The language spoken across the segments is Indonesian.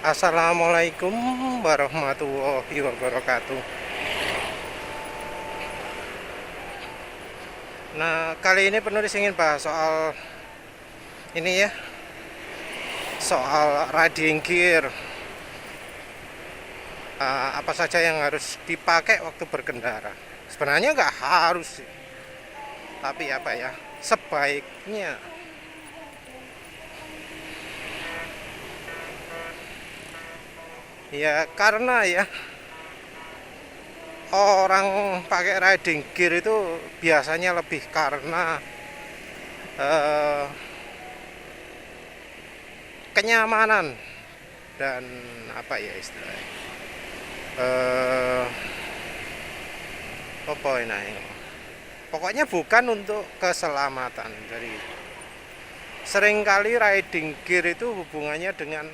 Assalamualaikum warahmatullahi wabarakatuh. Nah, kali ini penulis ingin bahas soal ini ya, soal riding gear. Apa saja yang harus dipakai waktu berkendara. Sebenarnya nggak harus sih, tapi apa ya, sebaiknya. Ya karena ya orang pakai riding gear itu biasanya lebih karena eh, kenyamanan dan apa ya istilahnya, eh, apa ini, pokoknya bukan untuk keselamatan. Jadi seringkali riding gear itu hubungannya dengan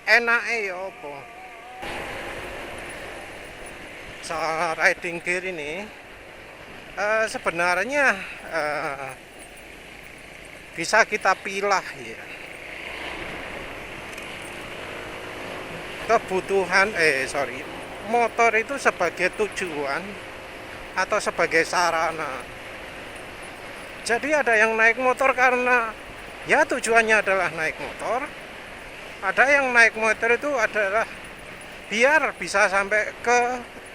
enake ya apa. Soal riding gear ini sebenarnya eh, bisa kita pilah ya. Kebutuhan motor itu sebagai tujuan atau sebagai sarana. Jadi ada yang naik motor karena ya tujuannya adalah naik motor. Ada yang naik motor itu adalah biar bisa sampai ke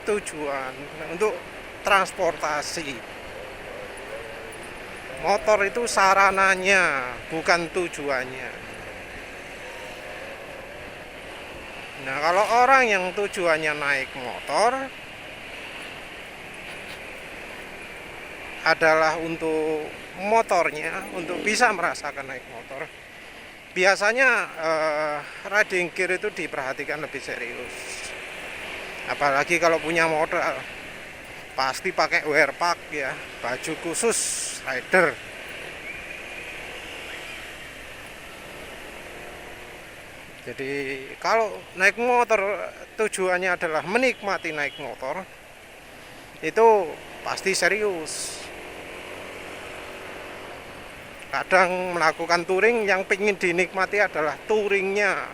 tujuan untuk transportasi. Motor itu sarananya, bukan tujuannya. Nah, kalau orang yang tujuannya naik motor adalah untuk motornya, untuk bisa merasakan naik motor, biasanya riding gear itu diperhatikan lebih serius. Apalagi kalau punya modal, pasti pakai wear pack ya, baju khusus rider. Jadi kalau naik motor tujuannya adalah menikmati naik motor, itu pasti serius. Kadang melakukan touring yang ingin dinikmati adalah touringnya,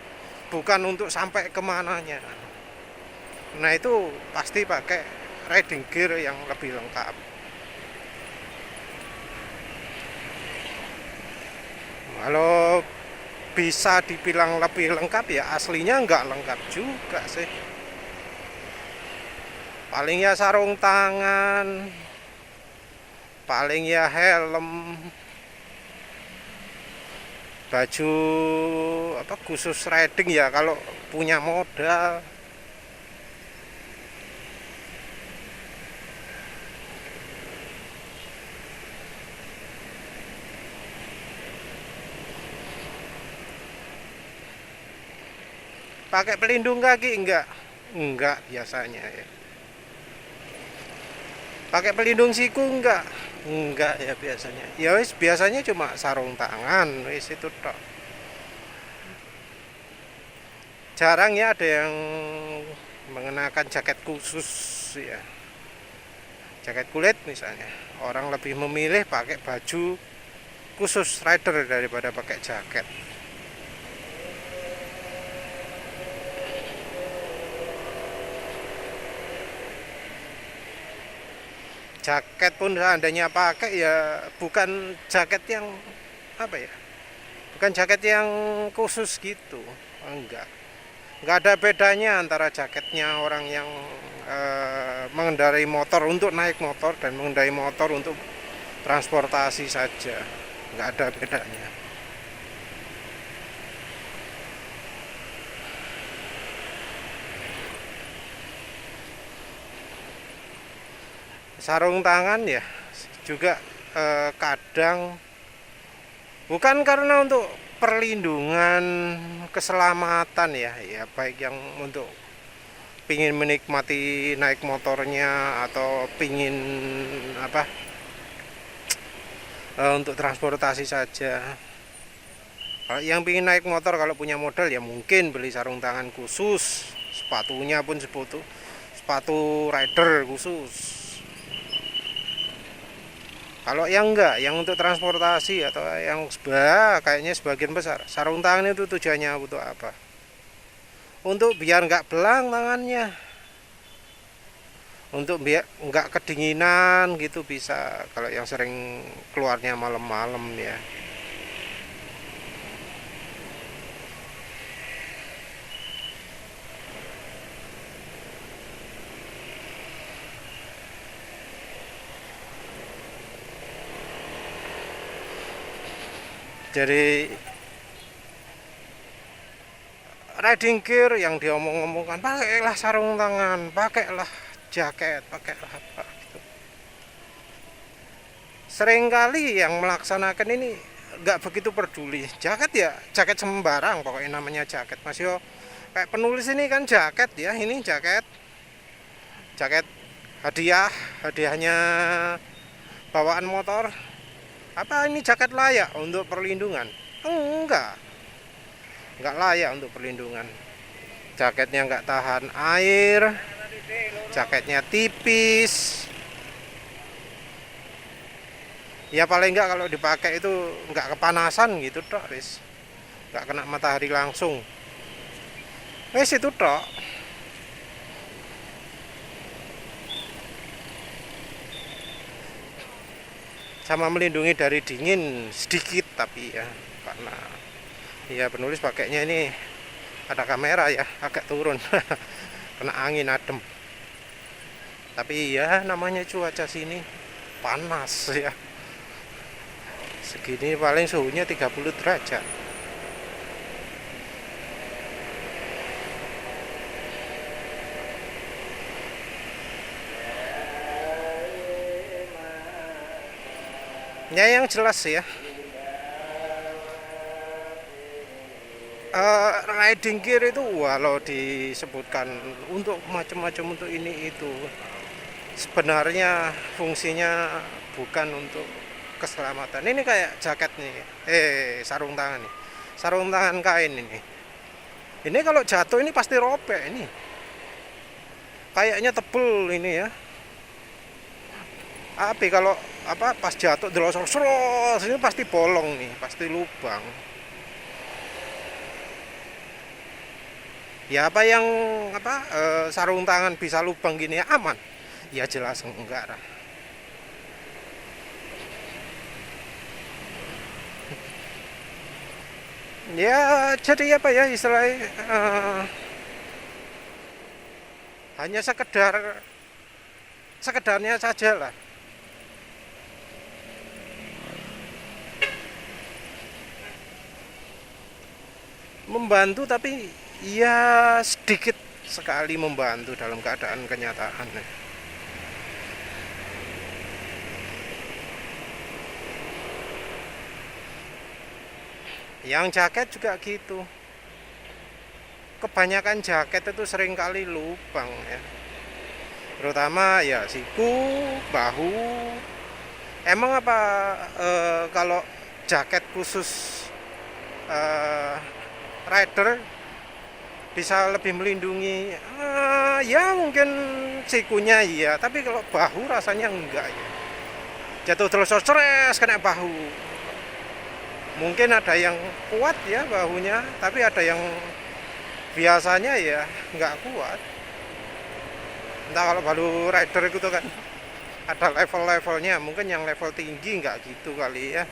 bukan untuk sampai kemananya. Nah itu pasti pakai riding gear yang lebih lengkap. Kalau bisa dibilang lebih lengkap ya aslinya nggak lengkap juga sih. Paling ya sarung tangan, paling ya helm, baju apa khusus riding ya kalau punya modal. Pakai pelindung kaki enggak biasanya ya. Pakai pelindung siku enggak ya biasanya. Ya wis biasanya cuma sarung tangan wis itu tok. Jarang ya ada yang mengenakan jaket khusus ya. Jaket kulit misalnya. Orang lebih memilih pakai baju khusus rider daripada pakai jaket. Jaket pun seandainya pakai ya bukan jaket yang apa ya, bukan jaket yang khusus gitu, enggak ada bedanya antara jaketnya orang yang mengendarai motor untuk naik motor dan mengendarai motor untuk transportasi saja, enggak ada bedanya. Sarung tangan ya juga kadang bukan karena untuk perlindungan keselamatan ya, ya baik yang untuk pingin menikmati naik motornya atau pingin apa untuk transportasi saja. Kalau yang pingin naik motor kalau punya modal ya mungkin beli sarung tangan khusus, sepatunya pun sepatu rider khusus. Kalau yang enggak, yang untuk transportasi atau yang kayaknya sebagian besar sarung tangan itu tujuannya untuk apa? untuk biar nggak belang tangannya, untuk biar nggak kedinginan gitu bisa, kalau yang sering keluarnya malam-malam ya. Jadi riding gear yang diomong-omongkan, pakailah sarung tangan, pakailah jaket, pakailah apa gitu. Seringkali yang melaksanakan ini nggak begitu peduli. Jaket ya jaket sembarang, pokoknya namanya jaket. Mas Yo, kayak penulis ini kan jaket ya, ini jaket, jaket hadiahnya bawaan motor. Apa ini jaket layak untuk perlindungan? Enggak layak untuk perlindungan. Jaketnya nggak tahan air, jaketnya tipis. Ya paling nggak kalau dipakai itu nggak kepanasan gitu tok, Riz. Nggak kena matahari langsung. Wes itu tok. Sama melindungi dari dingin sedikit, tapi ya karena ya penulis pakainya ini ada kamera ya, agak turun. Kena angin adem. Tapi ya namanya cuaca sini panas ya. Segini paling suhunya 30 derajat. Ya yang jelas ya, riding gear itu walau disebutkan untuk macam-macam, untuk ini itu, sebenarnya fungsinya bukan untuk keselamatan. Ini kayak jaket nih, sarung tangan nih, sarung tangan kain ini. Ini kalau jatuh ini pasti robek ini. Kayaknya tebel ini ya. Tapi kalau apa pas jatuh delosor-seros ini pasti bolong nih, pasti lubang. Ya apa yang apa sarung tangan bisa lubang gini ya aman? Ya jelas enggak lah. Ya jadi apa ya istilahnya hanya sekedarnya saja lah. Membantu tapi ya sedikit sekali membantu dalam keadaan kenyataan. Yang jaket juga gitu. Kebanyakan jaket itu sering kali lubang ya. Terutama ya siku, bahu. Emang apa kalau jaket khusus rider bisa lebih melindungi? Ya mungkin sikunya iya, tapi kalau bahu rasanya enggak ya. Jatuh terus stres kena bahu. Mungkin ada yang kuat ya bahunya, tapi ada yang biasanya ya nggak kuat. Entah kalau baru rider itu kan ada level-levelnya, mungkin yang level tinggi nggak gitu kali ya.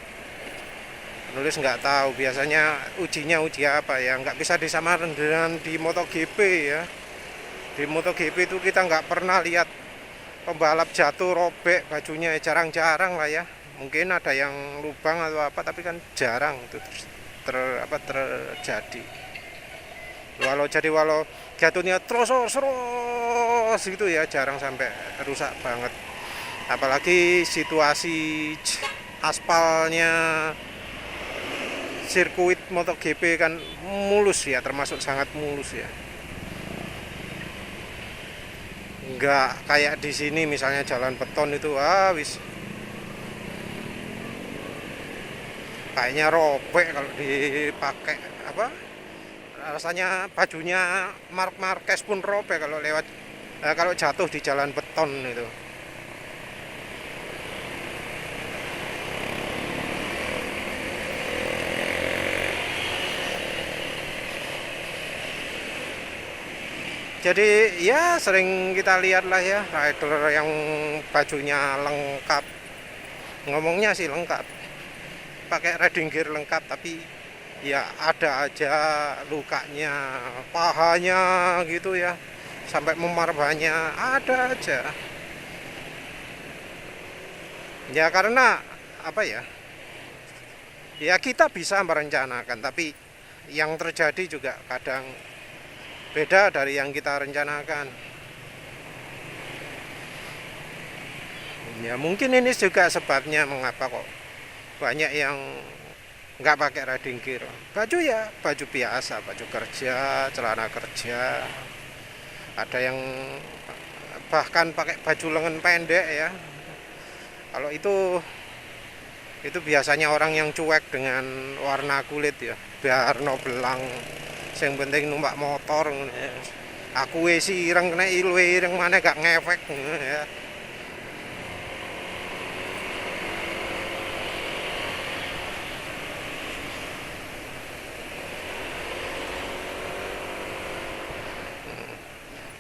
Penulis nggak tahu, biasanya ujinya uji apa ya, nggak bisa disamakan dengan di MotoGP ya. Di MotoGP itu kita nggak pernah lihat pembalap jatuh robek bajunya, jarang-jarang lah ya. Mungkin ada yang lubang atau apa, tapi kan jarang itu terjadi. Walau jatuhnya terus gitu ya, jarang sampai rusak banget. Apalagi situasi aspalnya sirkuit MotoGP kan mulus ya, termasuk sangat mulus ya. Enggak kayak di sini misalnya jalan beton itu wis kayaknya robek kalau dipakai apa, rasanya bajunya Marc Marquez pun robek kalau lewat kalau jatuh di jalan beton itu. Jadi ya sering kita lihat lah ya rider yang bajunya lengkap, ngomongnya sih lengkap, pakai riding gear lengkap, tapi ya ada aja lukanya, pahanya gitu ya, sampai memar banyak, ada aja. Ya karena apa ya? Ya kita bisa merencanakan, tapi yang terjadi juga kadang beda dari yang kita rencanakan. Ya mungkin ini juga sebabnya mengapa kok banyak yang nggak pakai riding gear. Baju ya baju biasa, baju kerja, celana kerja. Ada yang bahkan pakai baju lengan pendek ya. Kalau itu biasanya orang yang cuek dengan warna kulit ya, biar no belang. Yang penting numpak motor. Aku sih ireng kena ilwe ireng mana gak ngefek ya.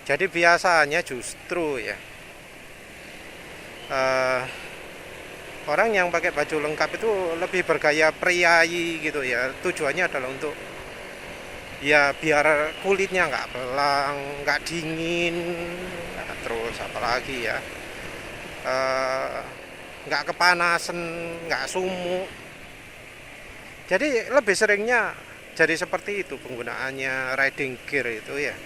Jadi biasanya justru ya eh, orang yang pakai baju lengkap itu lebih bergaya priayi gitu ya. Tujuannya adalah untuk ya biar kulitnya nggak belang, nggak dingin, terus apalagi ya eh, nggak kepanasan, nggak sumuk. Jadi lebih seringnya jadi seperti itu penggunaannya riding gear itu ya.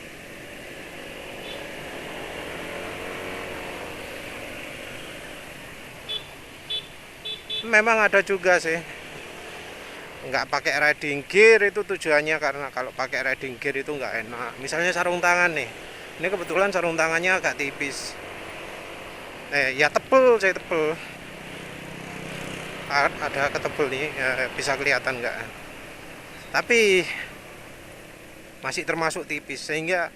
Memang ada juga sih nggak pakai riding gear itu tujuannya karena kalau pakai riding gear itu nggak enak. Misalnya sarung tangan nih, ini kebetulan sarung tangannya agak tipis, ya tebel, saya tebel, ada ketebel nih ya, bisa kelihatan nggak, tapi masih termasuk tipis sehingga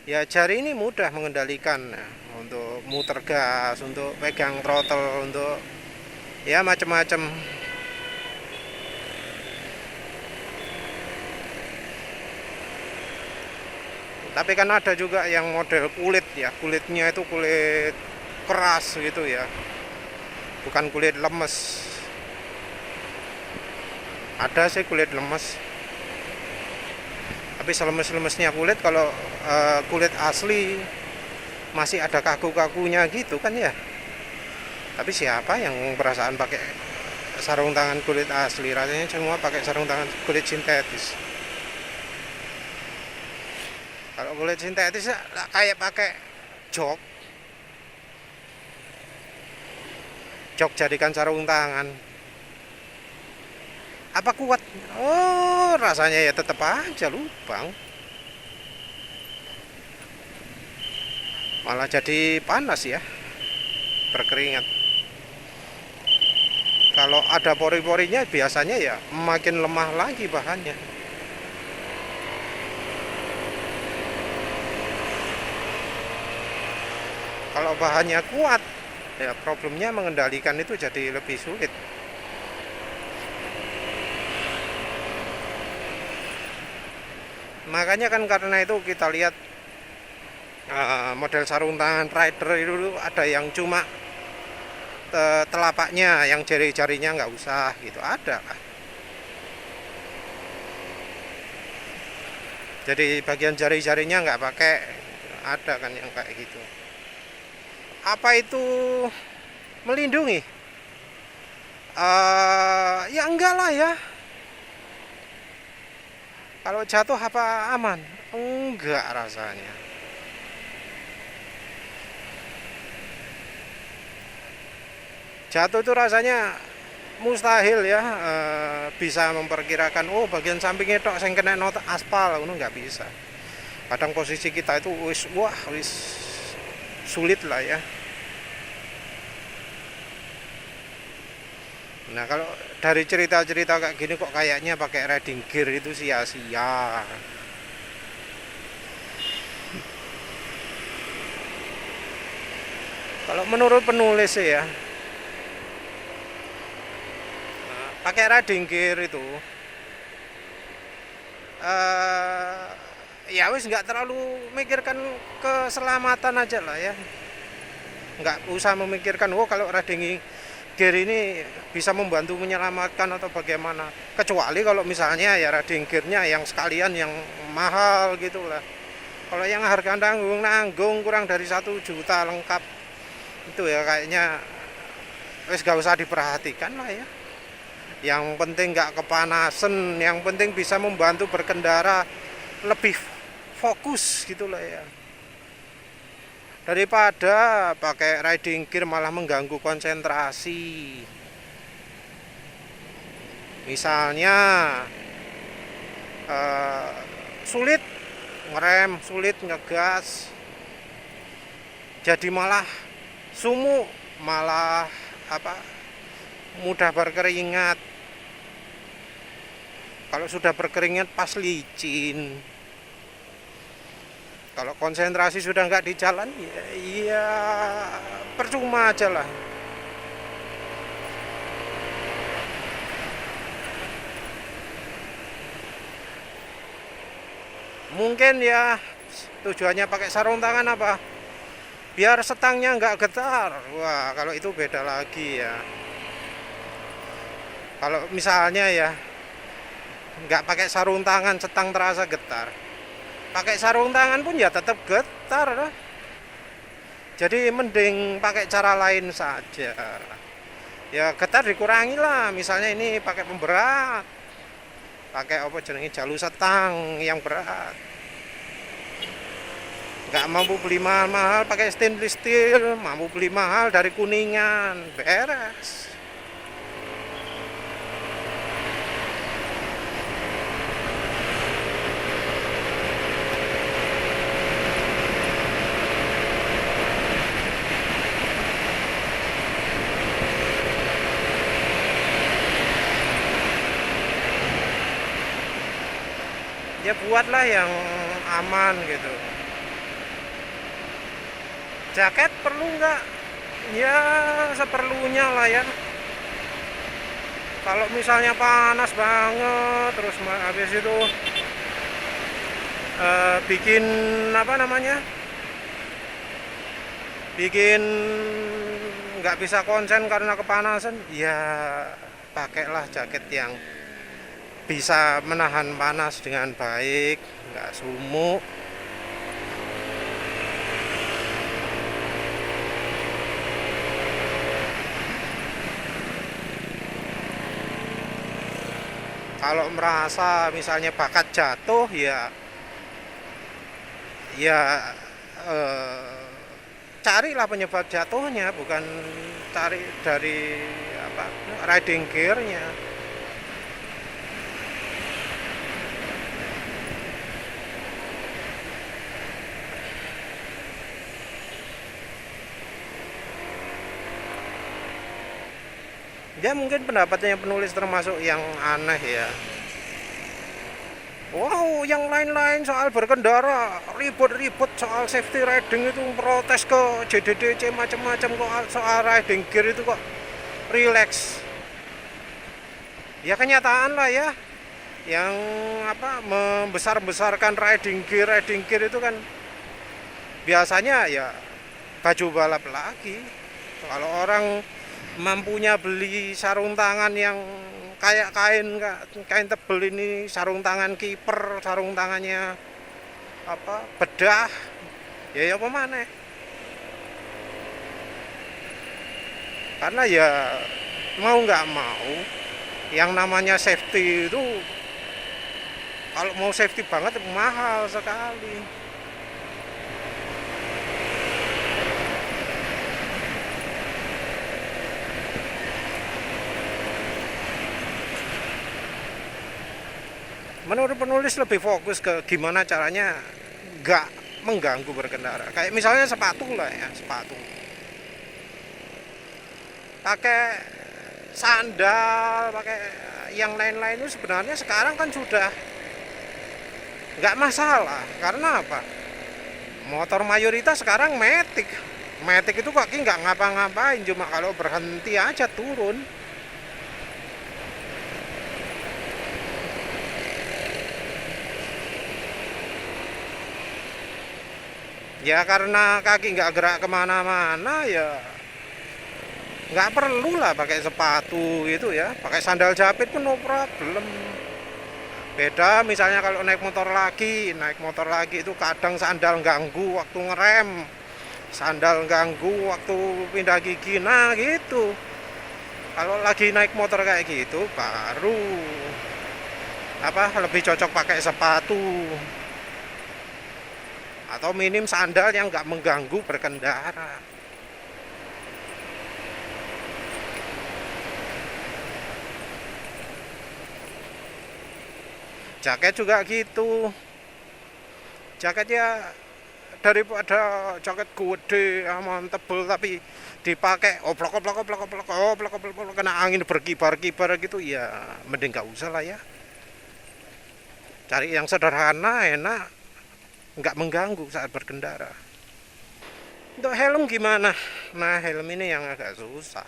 ya jari ini mudah mengendalikan untuk muter gas, untuk pegang throttle, untuk ya macam-macam. Tapi kan ada juga yang model kulit ya, kulitnya itu kulit keras gitu ya, bukan kulit lemes. Ada sih kulit lemes, tapi selemes-lemesnya kulit kalau kulit asli masih ada kaku-kakunya gitu kan ya. Tapi siapa yang perasaan pakai sarung tangan kulit asli? Rasanya semua pakai sarung tangan kulit sintetis. Kalau kulit sintetis kayak pakai jok, jok jadikan sarung tangan. Apa kuat? Oh, rasanya ya tetap aja lubang. Malah jadi panas ya, berkeringat. Kalau ada pori-porinya biasanya ya makin lemah lagi bahannya. Kalau bahannya kuat, ya problemnya mengendalikan itu jadi lebih sulit. Makanya kan karena itu kita lihat model sarung tangan rider itu ada yang cuma telapaknya, yang jari-jarinya nggak usah gitu, ada kan. Jadi bagian jari-jarinya nggak pakai, ada kan yang kayak gitu. Apa itu melindungi? Ya enggak lah ya. Kalau jatuh apa aman? Enggak rasanya. Jatuh itu rasanya mustahil ya, bisa memperkirakan oh bagian sampingnya tok sing kena not aspal ngono, nggak bisa. Kadang posisi kita itu wis sulit lah ya. Nah kalau dari cerita-cerita kayak gini kok kayaknya pakai riding gear itu sia-sia. Kalau menurut penulis sih ya, pakai riding gear itu ya wis nggak terlalu mikirkan keselamatan aja lah ya, nggak usah memikirkan kalau riding gear ini bisa membantu menyelamatkan atau bagaimana, kecuali kalau misalnya ya riding gearnya yang sekalian yang mahal gitulah. Kalau yang harga nanggung kurang dari 1 juta lengkap itu ya kayaknya wis gak usah diperhatikan lah ya. Yang penting nggak kepanasan, yang penting bisa membantu berkendara lebih fokus gitulah ya, daripada pakai riding gear malah mengganggu konsentrasi. Misalnya sulit ngerem, sulit ngegas, jadi malah sumuk, malah mudah berkeringat. Kalau sudah berkeringat pas licin, kalau konsentrasi sudah nggak di jalan ya percuma aja lah. Mungkin ya tujuannya pakai sarung tangan apa? Biar setangnya nggak getar. Wah, kalau itu beda lagi ya. Kalau misalnya ya nggak pakai sarung tangan, setang terasa getar. Pakai sarung tangan pun ya tetap getar lah. Jadi mending pakai cara lain saja. Ya getar dikurangi lah. Misalnya ini pakai pemberat, pakai jalu setang yang berat. Nggak mampu beli mahal-mahal, pakai stainless steel. Mampu beli mahal dari Kuningan, beres. Ya buatlah yang aman gitu. Jaket perlu nggak? Ya seperlunya lah ya. Kalau misalnya panas banget, terus habis itu bikin bikin nggak bisa konsen karena kepanasan, ya pakailah jaket yang bisa menahan panas dengan baik, nggak sumuk. Kalau merasa misalnya bakat jatuh ya carilah penyebab jatuhnya, bukan cari dari riding gearnya. Ya mungkin pendapatnya penulis termasuk yang aneh ya. Wow, yang lain-lain soal berkendara ribut-ribut soal safety riding itu protes ke JDDC macam-macam, kok soal riding gear itu kok relax. Ya kenyataan lah ya, yang membesar-besarkan riding gear itu kan biasanya ya baju balap lagi. Kalau orang mampunya beli sarung tangan yang kayak kain tebel ini, sarung tangan kiper, sarung tangannya bedah, ya apa mana? Karena ya mau nggak mau yang namanya safety itu, kalau mau safety banget mahal sekali. Menurut penulis lebih fokus ke gimana caranya nggak mengganggu berkendara. Kayak misalnya sepatu lah ya, sepatu. Pakai sandal, pakai yang lain-lain itu sebenarnya sekarang kan sudah nggak masalah. Karena apa? Motor mayoritas sekarang matic. Matic itu kaki nggak ngapa-ngapain, cuma kalau berhenti aja turun. Ya karena kaki nggak gerak kemana-mana ya nggak perlu lah pakai sepatu itu ya, pakai sandal jepit pun no problem. Beda misalnya kalau naik motor lagi itu kadang sandal ganggu waktu ngerem, sandal ganggu waktu pindah gigi, nah gitu. Kalau lagi naik motor kayak gitu baru lebih cocok pakai sepatu atau minim sandal yang nggak mengganggu berkendara. Jaket juga gitu, jaketnya daripada jaket gede aman tebel tapi dipakai oplok oplok oplok oplok oplok oplok oplok kena angin berkibar-kibar gitu ya mending gak usah lah ya. Cari yang sederhana, enak, nggak mengganggu saat berkendara. Untuk helm gimana? Nah helm ini yang agak susah.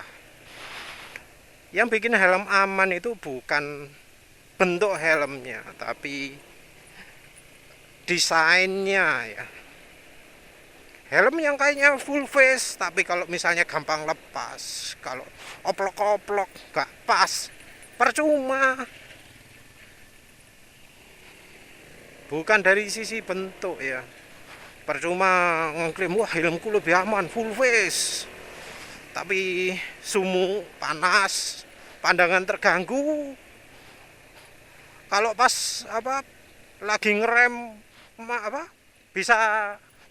Yang bikin helm aman itu bukan bentuk helmnya tapi desainnya ya. Helm yang kayaknya full face tapi kalau misalnya gampang lepas, kalau oplok-oplok gak pas, percuma. Bukan dari sisi bentuk ya, percuma ngeklaim wah helmku lebih aman full face tapi sumuk, panas, pandangan terganggu. Kalau pas lagi ngerem bisa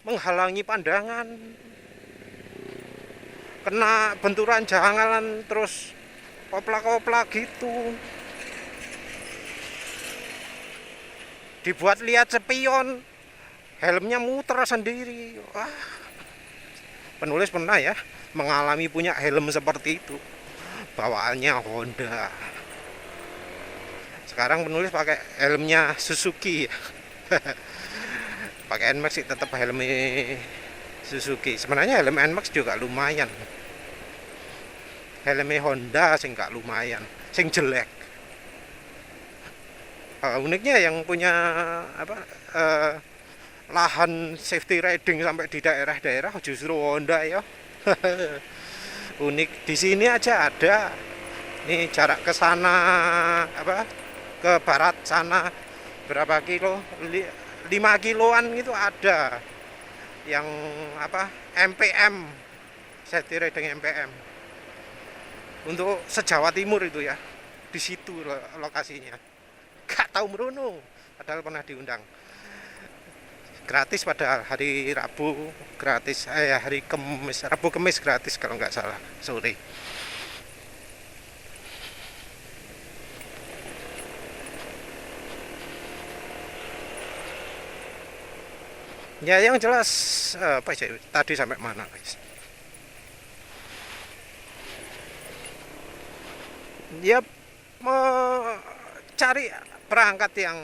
menghalangi pandangan, kena benturan jangan terus oplak-oplak gitu. Dibuat lihat spion, helmnya muter sendiri. Wah, penulis pernah ya mengalami punya helm seperti itu, bawaannya Honda. Sekarang penulis pakai helmnya Suzuki. Pakai NMAX sih tetap helm Suzuki. Sebenarnya helm NMAX juga lumayan. Helmnya Honda sing gak lumayan, sing jelek. Uniknya yang punya lahan safety riding sampai di daerah-daerah justru Honda ya. Unik, di sini aja ada. Ini jarak ke sana ke barat sana berapa kilo, 5 kiloan gitu ada yang MPM, safety riding MPM untuk se-Jawa Timur itu ya, di situ lokasinya. Gak tahu merunung padahal pernah diundang, gratis pada hari Rabu, gratis hari Kamis, Rabu Kamis gratis kalau nggak salah sore. Ya yang jelas tadi sampai mana guys? Ya cari perangkat yang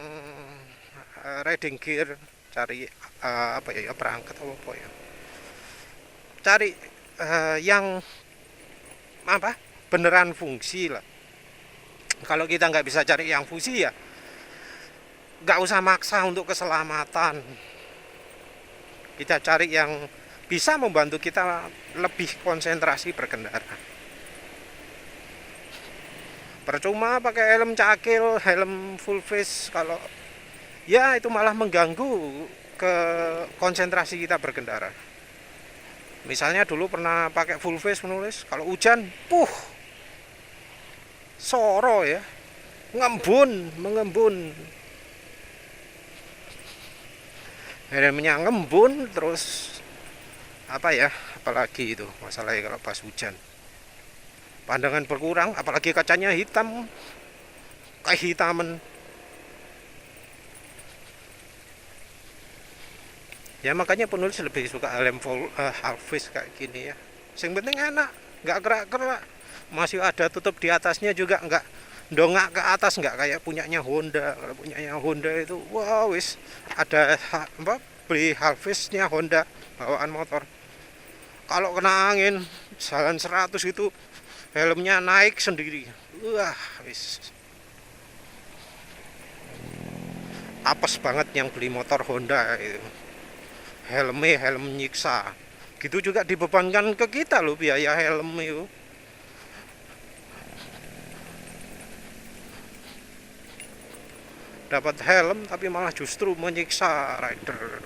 riding gear, cari perangkat apa ya? Cari yang beneran fungsi lah. Kalau kita nggak bisa cari yang fungsi ya nggak usah maksa untuk keselamatan. Kita cari yang bisa membantu kita lebih konsentrasi berkendara. Percuma pakai helm cakil, helm full face kalau ya itu malah mengganggu ke konsentrasi kita berkendara. Misalnya dulu pernah pakai full face penulis, kalau hujan, soro ya, mengembun. Helmnya ngembun terus apalagi itu masalahnya kalau pas hujan, pandangan berkurang, apalagi kacanya hitam, kehitaman. Ya makanya penulis lebih suka helm full half face kayak gini ya. Yang penting enak, nggak gerak-gerak, masih ada tutup di atasnya juga, nggak dongak ke atas, nggak kayak punyanya Honda. Kalau punyanya Honda itu wah wis ada beli half face-nya Honda bawaan motor. Kalau kena angin jalan 100 itu helmnya naik sendiri. Wah wis apes banget yang beli motor Honda itu. helm nyiksa. Gitu juga dibebankan ke kita loh biaya helm itu. Dapat helm tapi malah justru menyiksa rider.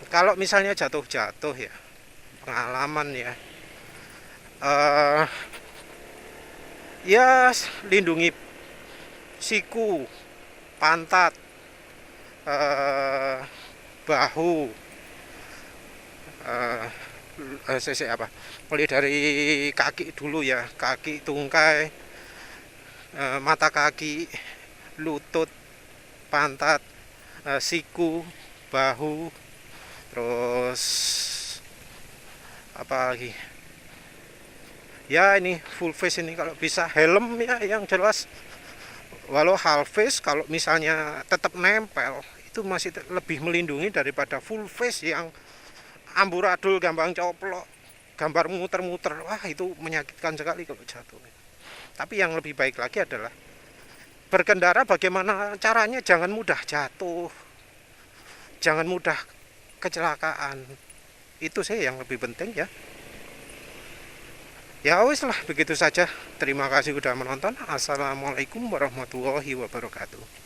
Kalau misalnya jatuh-jatuh ya, pengalaman ya, eh ya lindungi siku, pantat, eh bahu, eh apa? Mulai dari kaki dulu ya, kaki, tungkai, mata kaki, lutut, pantat, siku, bahu, terus apa lagi? Ya ini full face ini kalau bisa helm ya yang jelas. Walau half face kalau misalnya tetap nempel itu masih lebih melindungi daripada full face yang amburadul, gampang coplok, gambar muter-muter. Wah itu menyakitkan sekali kalau jatuh. Tapi yang lebih baik lagi adalah berkendara bagaimana caranya jangan mudah jatuh, jangan mudah kecelakaan. Itu sih yang lebih penting ya. Ya wis lah begitu saja. Terima kasih sudah menonton. Assalamualaikum warahmatullahi wabarakatuh.